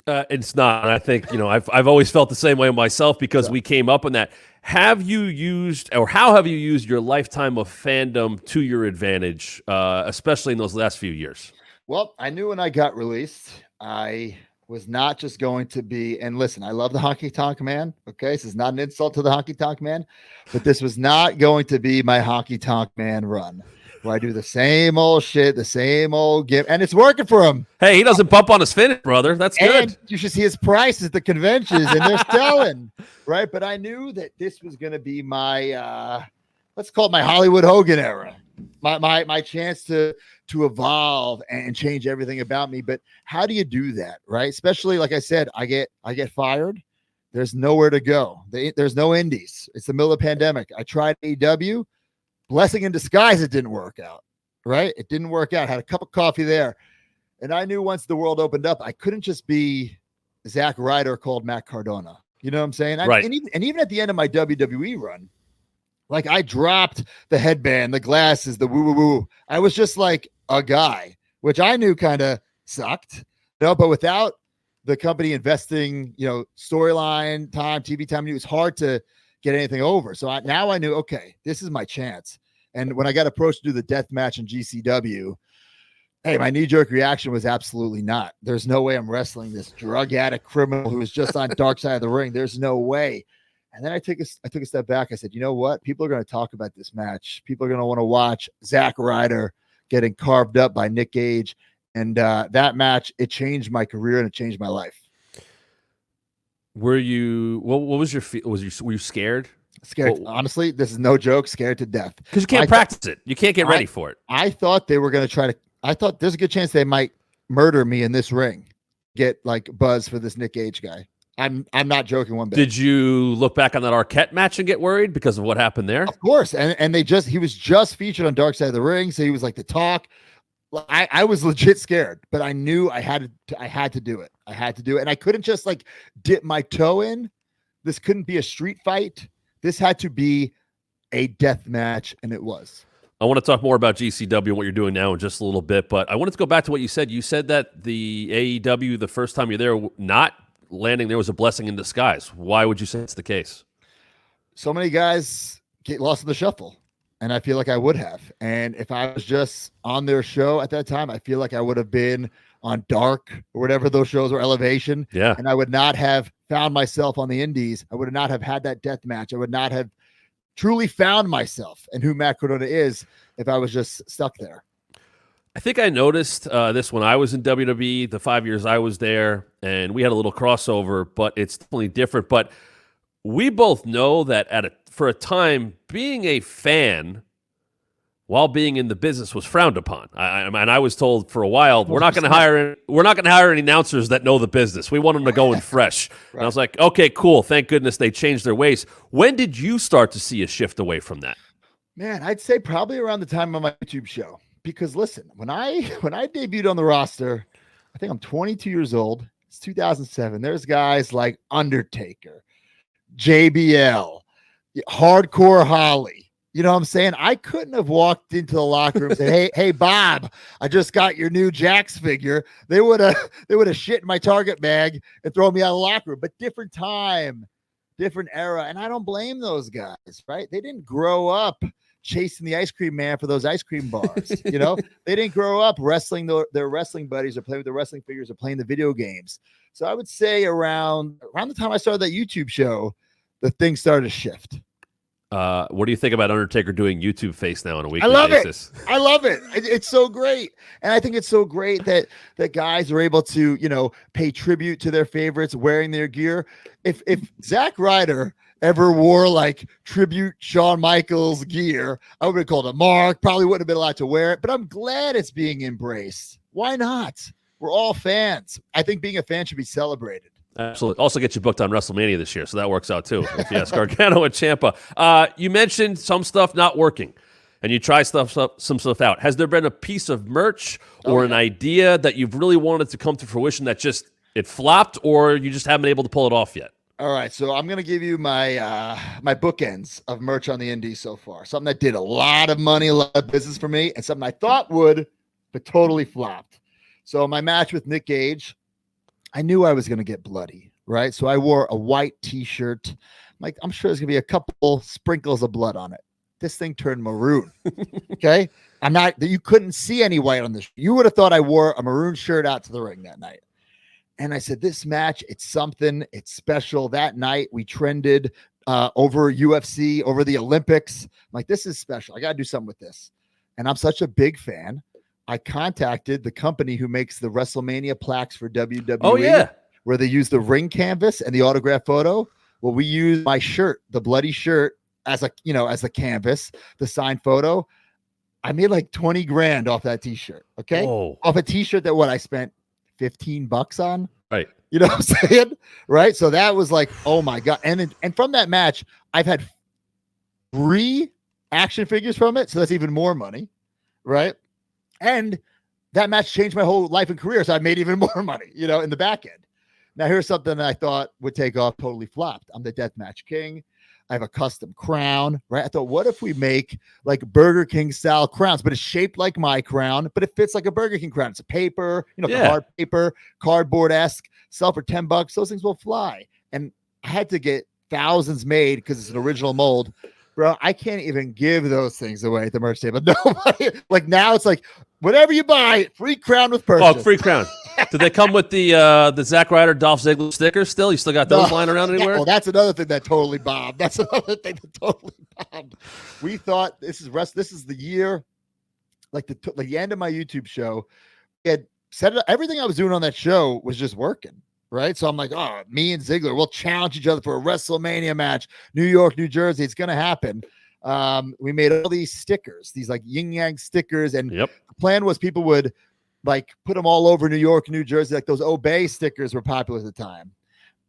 It's not. I think, I've always felt the same way myself because Yeah. we came up on that. Have you used, or how have you used your lifetime of fandom to your advantage, especially in those last few years? Well, I knew when I got released, I was not just going to be, and listen, I love the Honky Tonk Man. Okay. This is not an insult to the Honky Tonk Man, but this was not going to be my Honky Tonk Man run where I do the same old shit, the same old game, and it's working for him. Hey, he doesn't bump on his finish, brother. That's And good. you should see his prices at the conventions, and they're selling, right? But I knew that this was going to be my, let's call it my Hollywood Hogan era, my chance to evolve and change everything about me. But how do you do that, right? Especially like I said, I get fired. There's nowhere to go. There's no indies. It's the middle of the pandemic. I tried AEW, blessing in disguise. It didn't work out, right? It didn't work out. Had a cup of coffee there. And I knew once the world opened up, I couldn't just be Zack Ryder called Matt Cardona. You know what I'm saying? Right. And even at the end of my WWE run, like I dropped the headband, the glasses, the woo woo woo. I was just like a guy, which I knew kind of sucked. But without the company investing, storyline time, TV time, it was hard to get anything over. So now I knew, okay, this is my chance. And when I got approached to do the death match in GCW, hey, my knee-jerk reaction was absolutely not. There's no way I'm wrestling this drug addict criminal who is just on dark side of the ring. There's no way. And then I took a step back. I said, you know what? People are going to talk about this match. People are going to want to watch Zack Ryder getting carved up by Nick Gage. And that match, it changed my career and it changed my life. Were you, what was your, were you scared? Scared. Honestly, this is no joke. Scared to death. Because you can't practice it. You can't get ready for it. I thought they were going to try to, I thought there's a good chance they might murder me in this ring, get like buzz for this Nick Gage guy. I'm not joking one bit. Did you look back on that Arquette match and get worried because of what happened there? Of course. And he was just featured on Dark Side of the Ring. So he was like the talk. I was legit scared, but I knew I had to do it. I had to do it. And I couldn't just like dip my toe in. This couldn't be a street fight. This had to be a death match. And it was. I want to talk more about GCW and what you're doing now in just a little bit, but I wanted to go back to what you said. You said that the AEW, the first time you're there, not landing there was a blessing in disguise. Why would you say it's the case? So many guys get lost in the shuffle, and I feel like I would have. And if I was just on their show at that time, I feel like I would have been on Dark or whatever those shows were, Elevation. Yeah. And I would not have found myself on the indies. I would not have had that death match. I would not have truly found myself and who Matt Cardona is if I was just stuck there. I think I noticed this when I was in WWE, the 5 years I was there, and we had a little crossover, but it's definitely different. But we both know that for a time, being a fan while being in the business was frowned upon. I was told for a while, we're not going to hire any announcers that know the business. We want them to go in fresh. Right. And I was like, okay, cool. Thank goodness they changed their ways. When did you start to see a shift away from that? Man, I'd say probably around the time of my YouTube show. Because listen, when I debuted on the roster, I think I'm 22 years old. It's 2007. There's guys like Undertaker, JBL, Hardcore Holly. You know what I'm saying? I couldn't have walked into the locker room and said, hey, Bob, I just got your new Jax figure. They would have shit in my Target bag and thrown me out of the locker room. But different time, different era. And I don't blame those guys, right? They didn't grow up chasing the ice cream man for those ice cream bars. They didn't grow up wrestling their wrestling buddies or playing with the wrestling figures or playing the video games. So I would say around the time I started that YouTube show, the thing started to shift. What do you think about Undertaker doing YouTube face now on a weekly basis? I love it. It's so great. And I think it's so great that guys are able to, pay tribute to their favorites wearing their gear. If Zack Ryder ever wore like tribute Shawn Michaels gear, I would have called a mark, probably wouldn't have been allowed to wear it, but I'm glad it's being embraced. Why not? We're all fans. I think being a fan should be celebrated. Absolutely. Also get you booked on WrestleMania this year, so that works out too. If you ask Gargano and Ciampa. You mentioned some stuff not working, and you try some stuff out. Has there been a piece of merch or an idea that you've really wanted to come to fruition that just it flopped, or you just haven't been able to pull it off yet? All right, so I'm going to give you my my bookends of merch on the indies so far. Something that did a lot of money, a lot of business for me, and something I thought would, but totally flopped. So my match with Nick Gage, I knew I was going to get bloody, right? So I wore a white t-shirt. Like, I'm sure there's going to be a couple sprinkles of blood on it. This thing turned maroon. Okay. I'm not that you couldn't see any white on this. You would have thought I wore a maroon shirt out to the ring that night. And I said, this match, it's something, it's special. That night we trended over UFC, over the Olympics. I'm like, this is special. I got to do something with this. And I'm such a big fan. I contacted the company who makes the WrestleMania plaques for WWE. Oh, yeah. Where they use the ring canvas and the autograph photo. Well, we use my shirt, the bloody shirt, as a canvas, the signed photo. I made like 20 grand off that t-shirt. Okay. Whoa. Off a t-shirt that I spent $15 on. Right. You know what I'm saying? Right. So that was like, oh my God. And from that match, I've had 3 action figures from it. So that's even more money. Right. And that match changed my whole life and career. So I made even more money, in the back end. Now, here's something that I thought would take off, totally flopped. I'm the deathmatch king. I have a custom crown, right? I thought, what if we make like Burger King style crowns, but it's shaped like my crown, but it fits like a Burger King crown. It's a paper, hard paper, cardboard-esque, sell for $10. Those things will fly. And I had to get thousands made because it's an original mold. Bro, I can't even give those things away at the merch table. Nobody, like now it's like, whatever you buy, free crown with purchase. Oh, free crown. Did they come with the Zack Ryder, Dolph Ziggler stickers still? You still got those lying around anywhere? Well, that's another thing that totally bombed. We thought this is the year, like the end of my YouTube show. We had set it up, everything I was doing on that show was just working. Right. So I'm like, oh, me and Ziggler, we'll challenge each other for a WrestleMania match, New York, New Jersey. It's going to happen. We made all these stickers, these like yin yang stickers. And the plan was people would like put them all over New York, New Jersey. Like those Obey stickers were popular at the time.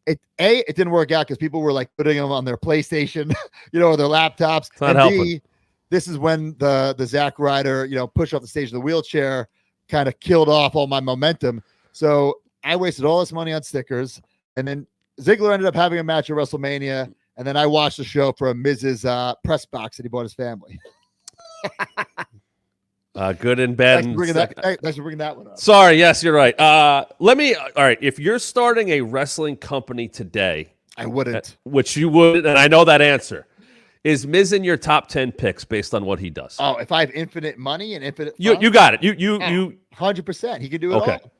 It didn't work out because people were like putting them on their PlayStation, or their laptops. And B, this is when the Zack Ryder, push off the stage of the wheelchair kind of killed off all my momentum. So I wasted all this money on stickers, and then Ziggler ended up having a match at WrestleMania, and then I watched the show from Miz's press box that he bought his family. Good and bad. Thanks for bringing that one up. Sorry, yes, you're right. All right, if you're starting a wrestling company today, I wouldn't. Which you would, and I know that answer. Is Miz in your top 10 picks based on what he does? Oh, if I have infinite money and infinite you got it. You 100%. He can do it all.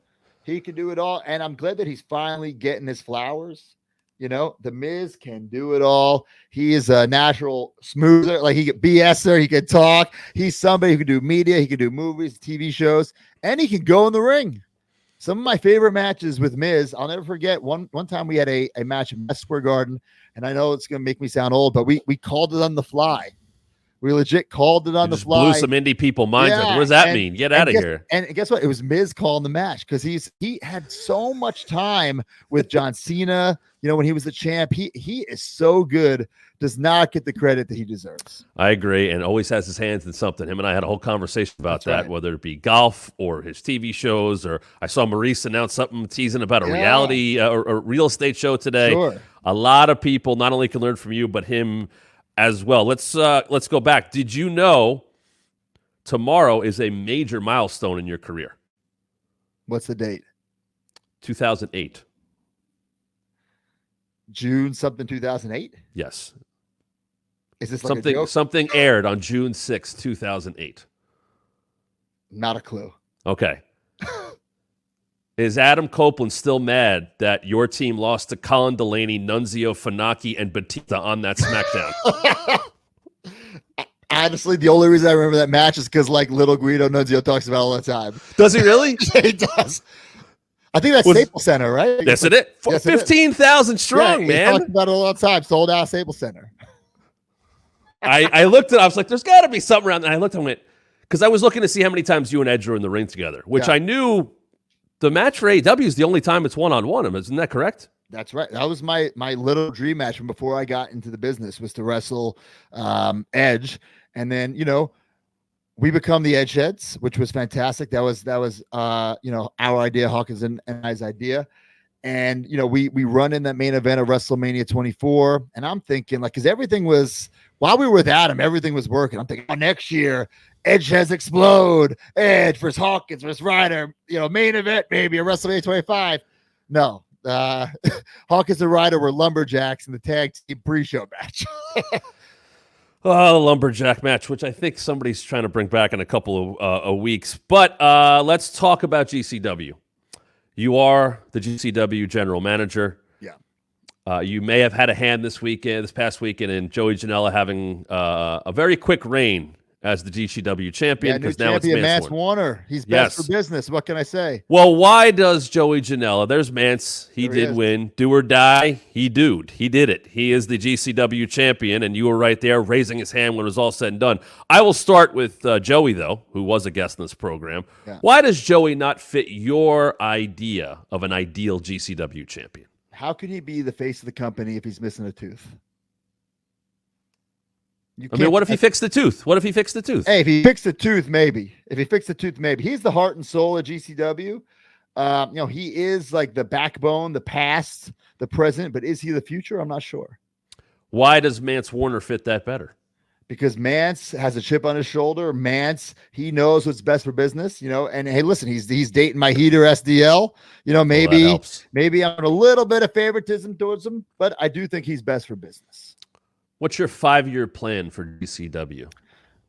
He can do it all. And I'm glad that he's finally getting his flowers. The Miz can do it all. He is a natural smoother. Like he can BSer. He can talk. He's somebody who can do media. He can do movies, TV shows, and he can go in the ring. Some of my favorite matches with Miz, I'll never forget. One time we had a match in Madison Square Garden, and I know it's going to make me sound old, but we called it on the fly. We legit called it on the fly. Blew some indie people minds up. What does that mean? Get out of here. And guess what? It was Miz calling the match because he had so much time with John Cena. When he was the champ, he is so good. Does not get the credit that he deserves. I agree, and always has his hands in something. Him and I had a whole conversation about that, whether it be golf or his TV shows, or I saw Maurice announce something teasing about a reality or real estate show today. Sure. A lot of people not only can learn from you, but him as well. Let's go back. Did you know tomorrow is a major milestone in your career? What's the date? 2008. June something 2008? Yes. Is this like a joke? Something aired on June 6, 2008. Not a clue. Okay. Is Adam Copeland still mad that your team lost to Colin Delaney, Nunzio, Funaki, and Batista on that SmackDown? Honestly, the only reason I remember that match is because like little Guido Nunzio talks about it all the time. Does he really? He does. I think that's Staples Center, right? Yes, it is. 15,000 strong, man. He talks about it all the time. Sold out Staples Center. I looked at it. I was like, there's got to be something around. And I looked and went, because I was looking to see how many times you and Edge were in the ring together, which I knew the match for AEW is the only time it's one-on-one. Isn't that correct? That's right. That was my little dream match from before I got into the business, was to wrestle Edge. And then, we become the Edgeheads, which was fantastic. That was our idea, Hawkins and I's idea. And, we run in that main event of WrestleMania 24. And I'm thinking, like, because everything was, while we were with Adam, everything was working. I'm thinking, next year, Edgeheads explode. Edge versus Hawkins versus Ryder, main event, maybe a WrestleMania 25. No. Hawkins and Ryder were lumberjacks in the tag team pre-show match. Oh, the lumberjack match, which I think somebody's trying to bring back in a couple of weeks. But let's talk about GCW. You are the GCW general manager. Yeah. You may have had a hand this past weekend, in Joey Janela having a very quick reign as the GCW champion, because now it's Mance Warner. He's best for business. What can I say? Well, why does Joey Janela? There's Mance. He did win. Do or die. He did it. He is the GCW champion, and you were right there raising his hand when it was all said and done. I will start with Joey, though, who was a guest in this program. Yeah. Why does Joey not fit your idea of an ideal GCW champion? How can he be the face of the company if he's missing a tooth? What if he fixed the tooth? What if he fixed the tooth? Hey, if he fixed the tooth, maybe. He's the heart and soul of GCW. He is like the backbone, the past, the present, but is he the future? I'm not sure. Why does Mance Warner fit that better? Because Mance has a chip on his shoulder. Mance, he knows what's best for business, and hey, listen, he's dating my heater SDL. Maybe I'm a little bit of favoritism towards him, but I do think he's best for business. What's your 5-year plan for GCW?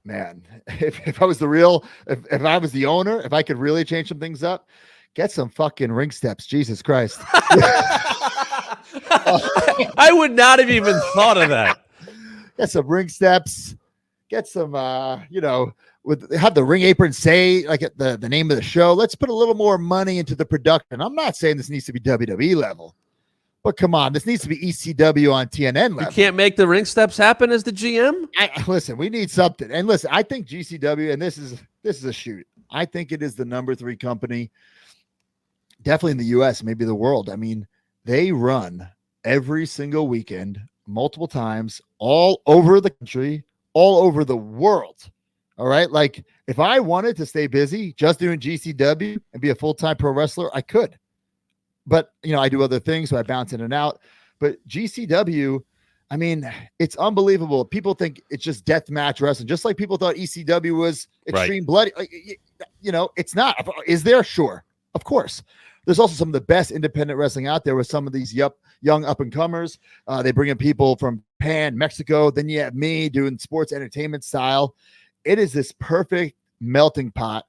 Man, if I was if I was the owner, if I could really change some things up, get some fucking ring steps. Jesus Christ. I would not have even thought of that. Get some ring steps. Get some, have the ring apron say like the name of the show. Let's put a little more money into the production. I'm not saying this needs to be WWE level. But come on, this needs to be ECW on TNN level. You can't make the ring steps happen as the GM? Listen, we need something. And listen, I think GCW, and this is a shoot. I think it is the number 3 company, definitely in the US, maybe the world. I mean, they run every single weekend, multiple times, all over the country, all over the world. All right. Like, if I wanted to stay busy just doing GCW and be a full-time pro wrestler, I could. But, I do other things, so I bounce in and out. But GCW, I mean, it's unbelievable. People think it's just death match wrestling, just like people thought ECW was extreme bloody. It's not. Is there? Sure. Of course. There's also some of the best independent wrestling out there with some of these young up-and-comers. They bring in people from Japan, Mexico. Then you have me doing sports entertainment style. It is this perfect melting pot.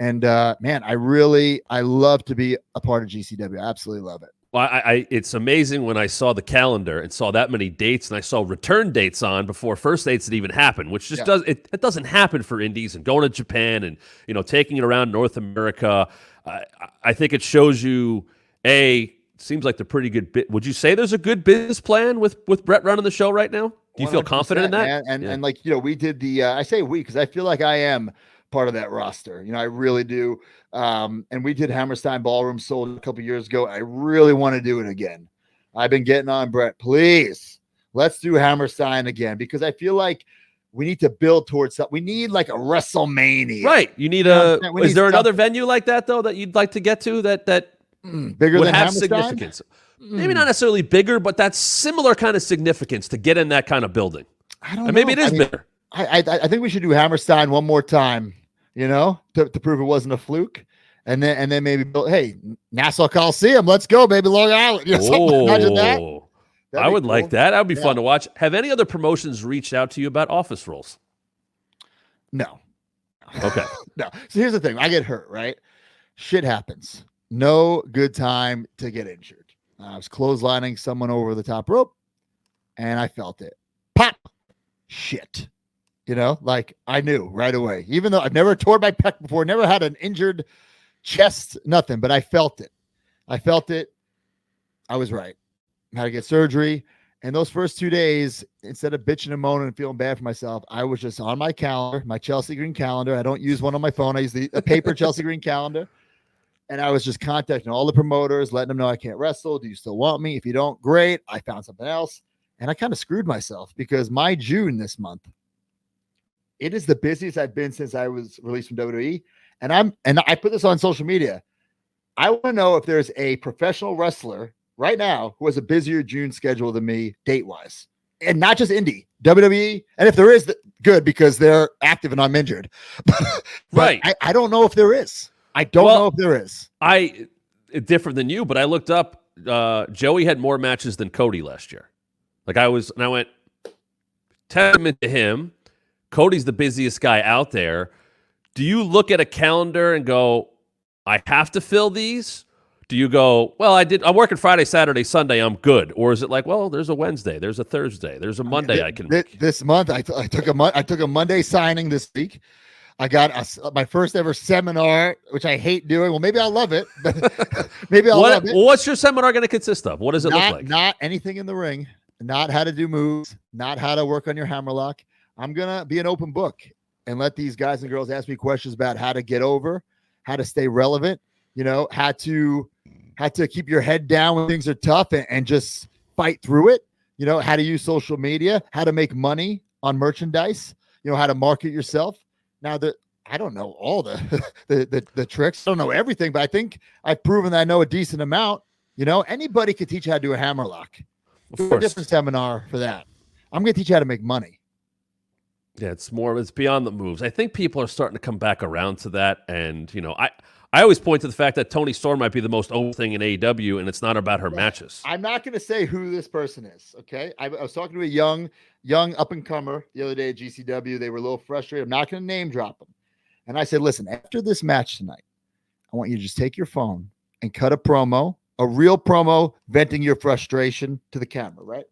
And man, I love to be a part of GCW. I absolutely love it. Well, it's amazing when I saw the calendar and saw that many dates, and I saw return dates on before first dates that even happened, which just doesn't happen for indies, and going to Japan and taking it around North America. I think it shows you seems like the pretty good bit. Would you say there's a good business plan with Brett running the show right now? Do you feel confident in that? Man. And like we did the I say we because I feel like I am part of that roster. I really do. And we did Hammerstein Ballroom Sold a couple years ago. I really want to do it again. I've been getting on Brett. Please, let's do Hammerstein again, because I feel like we need to build towards something. We need like a WrestleMania. Right. You need is there another venue like that though that you'd like to get to that bigger would than have Hammerstein? Significance? Maybe not necessarily bigger, but that's similar kind of significance to get in that kind of building. I don't know. Maybe it is bigger. I think we should do Hammerstein one more time. To prove it wasn't a fluke. And then maybe, hey, Nassau Coliseum, let's go, baby, Long Island. Imagine that. I would like that. That would be fun to watch. Have any other promotions reached out to you about office roles? No. Okay. No. So here's the thing. I get hurt, right? Shit happens. No good time to get injured. I was clotheslining someone over the top rope, and I felt it. Pop. Shit. I knew right away, even though I've never tore my pec before, never had an injured chest, nothing, but I felt it. I was right. I had to get surgery. And those first 2 days, instead of bitching and moaning and feeling bad for myself, I was just on my calendar, my Chelsea Green calendar. I don't use one on my phone. I use a paper Chelsea Green calendar. And I was just contacting all the promoters, letting them know I can't wrestle. Do you still want me? If you don't, great. I found something else. And I kind of screwed myself because my June this month, it is the busiest I've been since I was released from WWE. And I put this on social media. I want to know if there's a professional wrestler right now who has a busier June schedule than me date-wise. And not just indie, WWE. And if there is, good, because they're active and I'm injured. But right. I don't know if there is. I don't know if there is. different than you, but I looked up. Joey had more matches than Cody last year. I went testament to him. Cody's the busiest guy out there. Do you look at a calendar and go, I have to fill these? Do you go, well, I'm working Friday, Saturday, Sunday, I'm good? Or is it like, well, there's a Wednesday, there's a Thursday, there's a Monday I can make? This month, I took a Monday signing this week. I got my first ever seminar, which I hate doing. Well, maybe I'll love it. But maybe I'll love it. Well, what's your seminar going to consist of? What does it look like? Not anything in the ring, not how to do moves, not how to work on your hammerlock. I'm going to be an open book and let these guys and girls ask me questions about how to get over, how to stay relevant, how to keep your head down when things are tough and just fight through it, how to use social media, how to make money on merchandise, how to market yourself. Now, I don't know all the tricks. I don't know everything, but I think I've proven that I know a decent amount. Anybody could teach you how to do a hammerlock. Do a different seminar for that. I'm going to teach you how to make money. Yeah, it's beyond the moves. I think people are starting to come back around to that. And, I always point to the fact that Toni Storm might be the most old thing in AEW, and it's not about her matches. I'm not going to say who this person is, okay? I was talking to a young up-and-comer the other day at GCW. They were a little frustrated. I'm not going to name drop them. And I said, listen, after this match tonight, I want you to just take your phone and cut a promo, a real promo, venting your frustration to the camera, right?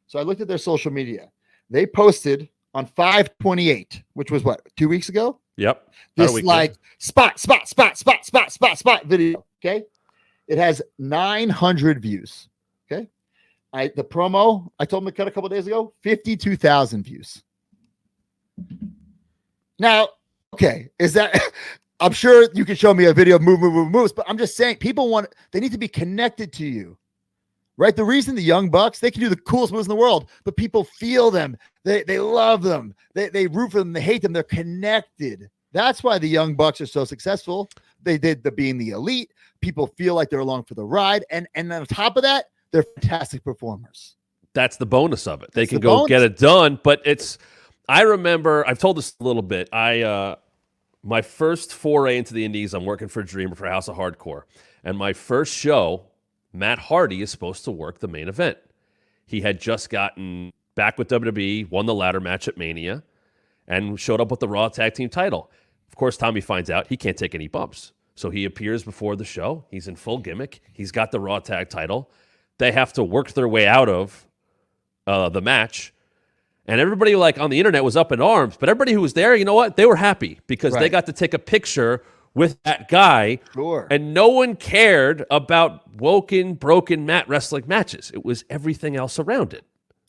So I looked at their social media. They posted on 5/28, which was what, 2 weeks ago? Yep. This spot video. Okay. It has 900 views. Okay. The promo, I told them to cut a couple days ago, 52,000 views. Now, okay. Is that, I'm sure you can show me a video of moves, but I'm just saying they need to be connected to you. Right? The reason the Young Bucks, they can do the coolest moves in the world, but people feel them. They love them. They root for them. They hate them. They're connected. That's why the Young Bucks are so successful. They did being the elite. People feel like they're along for the ride. And on top of that, they're fantastic performers. That's the bonus of it. They can go get it done. But I remember, I've told this a little bit. My first foray into the Indies, I'm working for Dreamer for House of Hardcore. And my first show, Matt Hardy is supposed to work the main event. He had just gotten back with WWE, won the ladder match at Mania, and showed up with the Raw Tag Team title. Of course, Tommy finds out he can't take any bumps. So he appears before the show. He's in full gimmick. He's got the Raw Tag title. They have to work their way out of the match. And everybody on the internet was up in arms. But everybody who was there, you know what? They were happy because they got to take a picture with that guy. Sure. And no one cared about broken mat wrestling matches. It was everything else around it.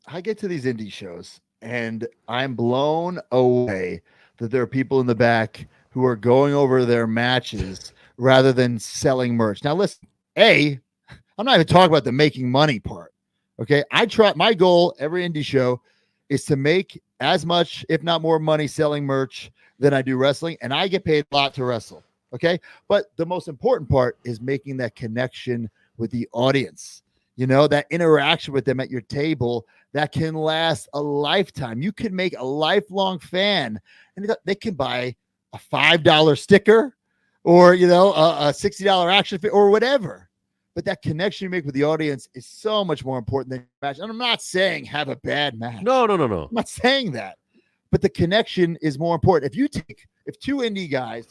I get to these indie shows and I'm blown away that there are people in the back who are going over their matches rather than selling merch. Now, listen, I'm not even talking about the making money part. Okay. My goal every indie show is to make as much, if not more money selling merch than I do wrestling. And I get paid a lot to wrestle. Okay. But the most important part is making that connection with the audience, that interaction with them at your table that can last a lifetime. You can make a lifelong fan and they can buy a $5 sticker or, a $60 action figure or whatever. But that connection you make with the audience is so much more important than your match. And I'm not saying have a bad match. No. I'm not saying that. But the connection is more important. If two indie guys,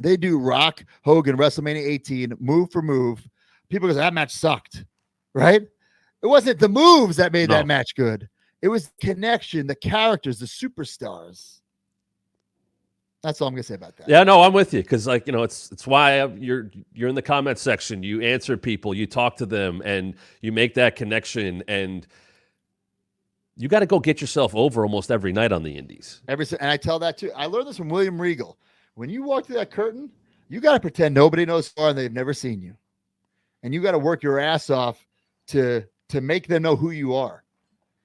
they do Rock, Hogan, WrestleMania 18, move for move, people go, that match sucked, right? It wasn't the moves that made that match good. It was the connection, the characters, the superstars. That's all I'm gonna say about that. Yeah, no, I'm with you because, it's why you're in the comment section. You answer people, you talk to them, and you make that connection. And you got to go get yourself over almost every night on the indies. And I tell that too. I learned this from William Regal. When you walk through that curtain, you got to pretend nobody knows you are and they've never seen you, and you got to work your ass off to make them know who you are.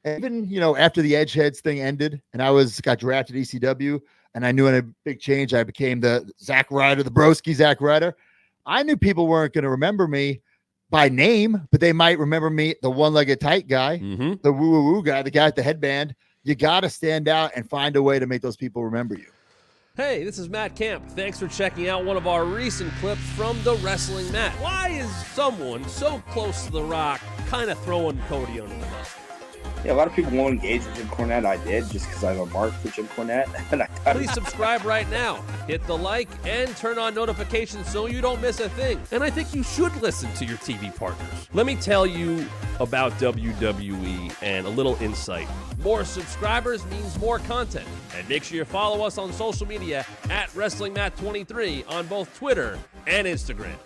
And even after the Edgeheads thing ended, and I got drafted ECW. And I knew in a big change, I became the Zack Ryder, the Broski Zack Ryder. I knew people weren't going to remember me by name, but they might remember me, the one-legged tight guy, the woo-woo-woo guy, the guy with the headband. You got to stand out and find a way to make those people remember you. Hey, this is Matt Camp. Thanks for checking out one of our recent clips from the Wrestling Mat. Why is someone so close to The Rock kind of throwing Cody under the bus? Yeah, a lot of people won't engage with Jim Cornette. I did, just because I have a mark for Jim Cornette. Please subscribe right now. Hit the like and turn on notifications so you don't miss a thing. And I think you should listen to your TV partners. Let me tell you about WWE and a little insight. More subscribers means more content. And make sure you follow us on social media at WrestlingMat23 on both Twitter and Instagram.